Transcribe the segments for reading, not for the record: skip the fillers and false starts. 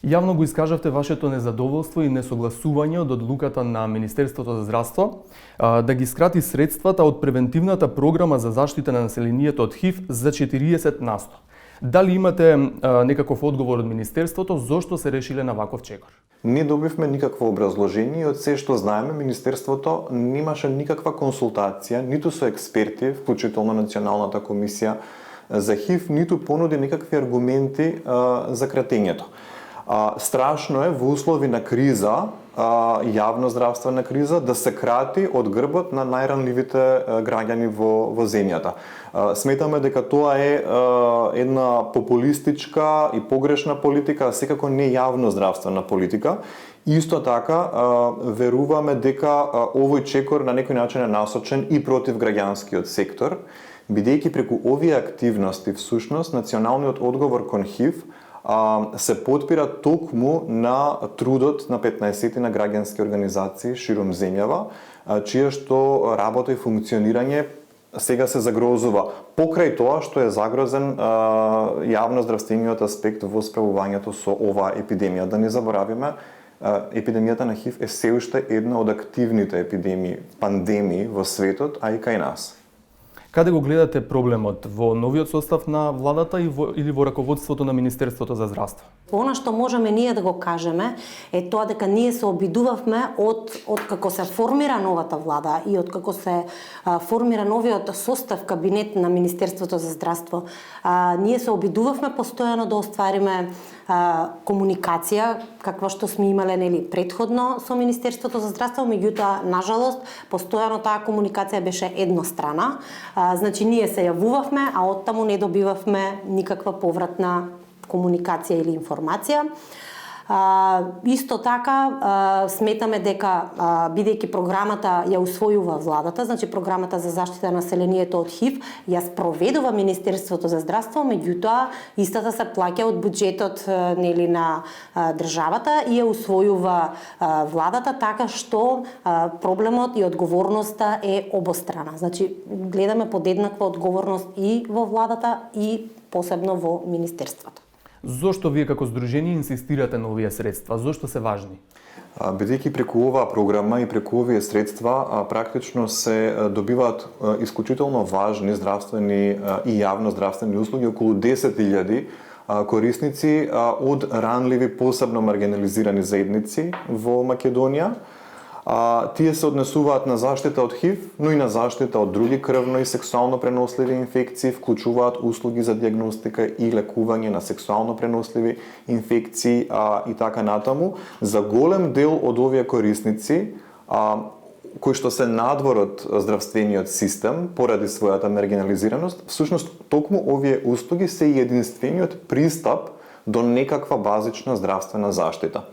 Јавно го искажавте вашето незадоволство и несогласување од одлуката на Министерството за здравство да ги скрати средствата од превентивната програма за заштита на населението од ХИВ за 40%. Дали имате некаков одговор од Министерството зошто се решиле на ваков чекор? Не добивме никакво образложение и од се што знаеме, Министерството немаше никаква консултација, ниту со експерти, вклучително Националната комисија за ХИВ, ниту понуди никакви аргументи за кратењето. Страшно е во услови на криза, јавно здравствена криза, да се крати од грбот на најранливите граѓани во земјата. Сметаме дека тоа е една популистичка и погрешна политика, а секако не јавно здравствена политика. Исто така, веруваме дека овој чекор на некој начин е насочен и против граѓанскиот сектор, бидејќи преку овие активности, всушност, националниот одговор кон ХИВ се потпира токму на трудот на 15 на граѓански организации широм земјава, чија што работа и функционирање сега се загрозува покрај тоа што е загрозен јавно-здравствениот аспект во справувањето со оваа епидемија. Да не заборавиме, епидемијата на ХИВ е се уште една од активните пандемии во светот, а и кај нас. Каде го гледате проблемот? Во новиот состав на владата или во раководството на Министерството за здравство? Она што можеме ние да го кажеме е тоа дека ние се обидувавме од како се формира новата влада и од како се формира новиот состав кабинет на Министерството за здравство. Ние се обидувавме постојано да оствариме комуникација каква што сме имале предходно со Министерството за здравство, меѓутоа нажалост постојано таа комуникација беше еднострана. Значи ние се јавувавме, а оттаму не добивавме никаква повратна комуникација или информација. Исто така сметаме дека бидејќи програмата ја усвојува владата, значи програмата за заштита на населението од ХИВ ја спроведува Министерството за здравство, меѓутоа истата се плаќа од буџетот на државата и ја усвојува владата, така што проблемот и одговорноста е обострана. Значи гледаме подеднаква одговорност и во владата и посебно во Министерството. Зошто вие како здружение инсистирате на овие средства? Зошто се важни? Бидејќи преку оваа програма и преку овие средства практично се добиваат исклучително важни здравствени и јавно здравствени услуги, околу 10.000 корисници од ранливи, посебно маргинализирани заедници во Македонија. Тие се однесуваат на заштита од ХИВ, но и на заштита од други крвно и сексуално преносливи инфекции, вклучуваат услуги за диагностика и лекување на сексуално преносливи инфекции и така натаму. За голем дел од овие корисници, кои што се надвор од здравствениот систем поради својата маргинализираност, всушност токму овие услуги се и единствениот пристап до некаква базична здравствена заштита.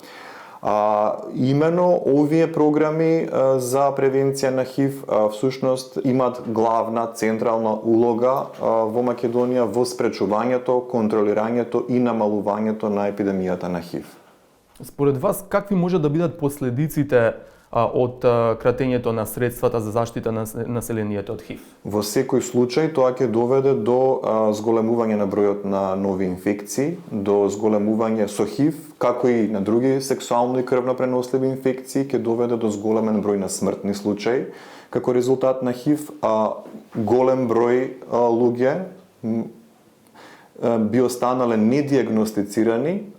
Имено овие програми за превенција на ХИВ всушност имаат главна централна улога во Македонија во спречувањето, контролирањето и намалувањето на епидемијата на ХИВ. Според вас, какви може да бидат последиците од кратењето на средствата за заштита на населението од ХИВ? Во секој случај тоа ќе доведе до зголемување на бројот на нови инфекции, до зголемување со ХИВ, како и на други сексуално и крвно преносливи инфекции, ќе доведе до зголемен број на смртни случаи. Како резултат на ХИВ, голем број луѓе би останале недиагностицирани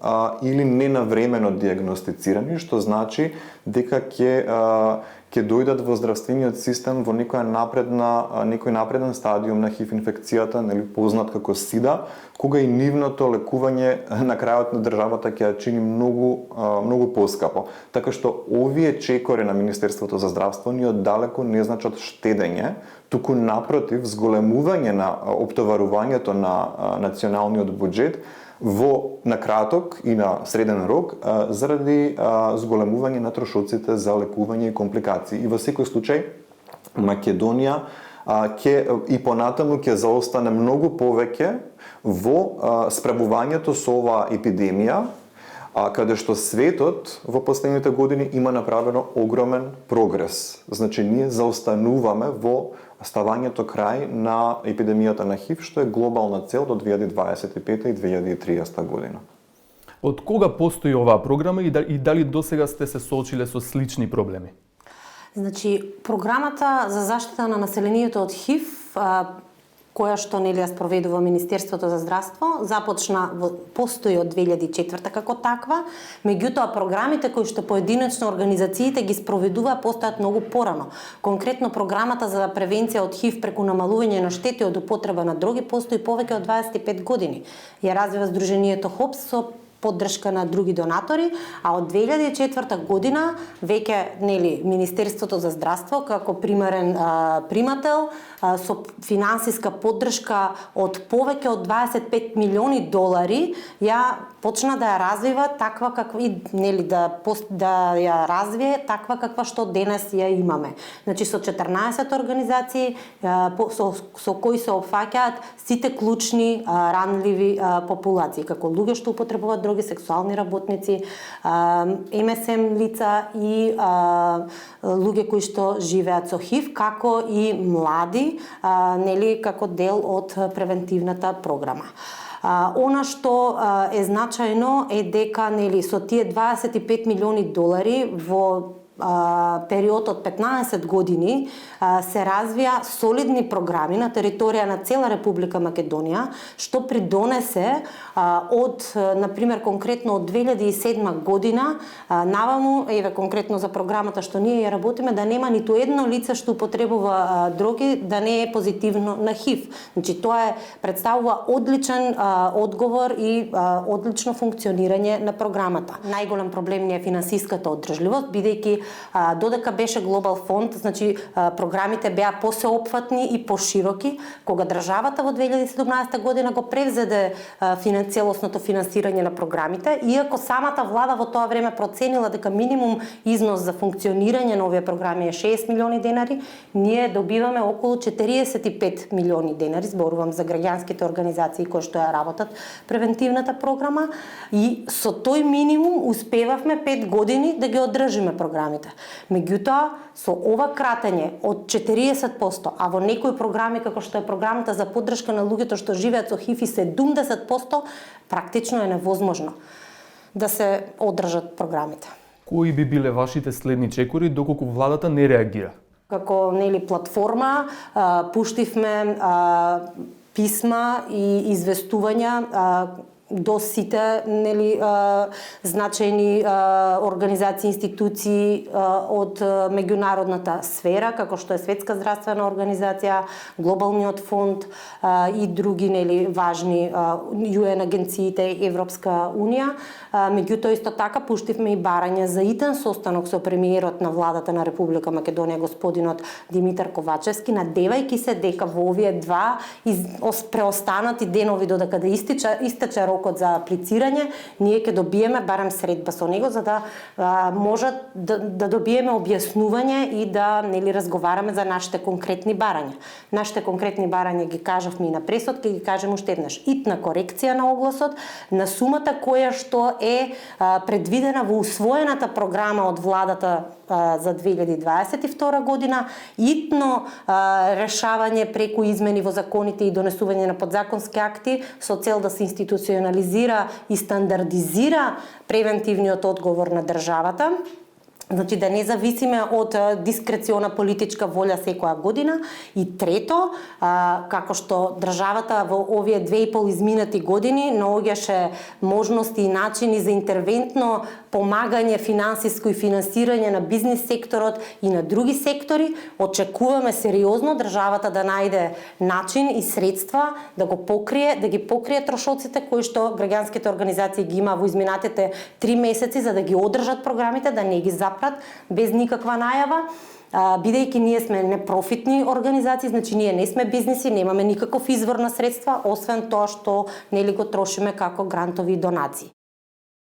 или ненавремено диагностицирани, што значи дека ќе дојдат во здравствениот систем во некој напреден стадиум на ХИВ инфекцијата, познат како СИДА, кога и нивното лекување на крајот на државата ќе ја чини многу поскапо. Така што овие чекори на Министерството за здравство ни оддалеку не значат штедење, туку напротив зголемување на оптоварувањето на националниот буџет на краток и на среден рок заради зголемување на трошоците за лекување и компликации. И во секој случај Македонија и понатаму ќе заостане многу повеќе во справувањето со оваа епидемија, каде што светот во последните години има направено огромен прогрес. Значи, ние заостануваме во ставањето крај на епидемијата на ХИВ, што е глобална цел до 2025 и 2030 година. Од кога постои оваа програма и дали досега сте се соочиле со слични проблеми? Значи, програмата за заштита на населението од ХИВ, која што нели ја спроведува Министерството за здравство, постои од 2004 како таква, меѓутоа програмите кои што поединечно организациите ги спроведува постојат многу порано. Конкретно програмата за превенција од ХИВ преку намалување на штети од употреба на дроги постои повеќе од 25 години. Ја развива Сдруженијето ХОПС со поддршка на други донатори, а од 2004 година веќе нели Министерството за здравство како примарен примател со финансиска поддршка од повеќе од 25 милиони долари ја почна да ја развива таква каква и нели да ја развие таква каква што денес ја имаме. Значи со 14 организации со кои се опфаќаат сите клучни ранливи популации, како луѓе што употребуваат дроги, сексуални работници, МСМ лица и луѓе кои што живеат со ХИВ, како и млади, нели како дел од превентивната програма. Она што е значајно е дека нели со тие 25 милиони долари во период од 15 години се развија солидни програми на територија на цела Република Македонија, што придонесе од, например, конкретно од 2007 година наваму, еве конкретно за програмата што ние ја работиме, да нема ниту едно лице што употребува дроги да не е позитивно на ХИВ. Значи тоа представува одличен одговор и одлично функционирање на програмата. Најголем проблем ни е финансиската одржливост, бидејќи додека беше Глобал фонд, значи програмите беа посеопфатни и пошироки, кога државата во 2017 година го превзеде целосното финансирање на програмите, иако самата влада во тоа време проценила дека минимум износ за функционирање на овие програми е 6 милиони денари, ние добиваме околу 45 милиони денари, зборувам за граѓанските организации кои што ја работат превентивната програма, и со тој минимум успевавме 5 години да ги одржиме програмите. Меѓутоа, со ова кратење од 40%, а во некои програми како што е програмата за поддршка на луѓето што живеат со ХИВ и 70%, практично е невозможно да се одржат програмите. Кои би биле вашите следни чекори доколку владата не реагира? Како нели платформа пуштивме писма и известувања до сите нели значајни организации, институции од меѓународната сфера, како што е Светска здравствена организација, Глобалниот фонд и други нели важни UN агенциите, Европска унија. Меѓутоа исто така пуштивме и барање за итен состанок со премиерот на владата на Република Македонија господинот Димитар Ковачевски, надевајќи се дека во овие два преостанати денови додека да истече рокот за аплицирање, ние ќе добиеме барем средба со него за да може да добиеме објаснување и да нели разговараме за нашите конкретни барања. Нашите конкретни барања ги кажавме и на пресот, ќе ги кажем уште еднаш. Итна корекција на огласот на сумата која што е предвидена во усвоената програма од владата за 2022 година, итно решавање преку измени во законите и донесување на подзаконски акти со цел да се институционализира и стандардизира превентивниот одговор на државата. Значи да не зависиме од дискрециона политичка волја секоја година. И трето, како што државата во овие 2,5 изминати години наоѓаше можности и начини за интервентно помагање финансиско и финансирање на бизнис секторот и на други сектори, очекуваме сериозно државата да најде начин и средства да го покрие, да ги покрие трошоците кои што граѓанските организации ги има во изминатите 3 месеци за да ги одржат програмите, да не ги запрат без никаква најава. Бидејќи ние сме непрофитни организации, значи ние не сме бизниси, немаме никаков извор на средства, освен тоа што нели го трошиме како грантови и донации.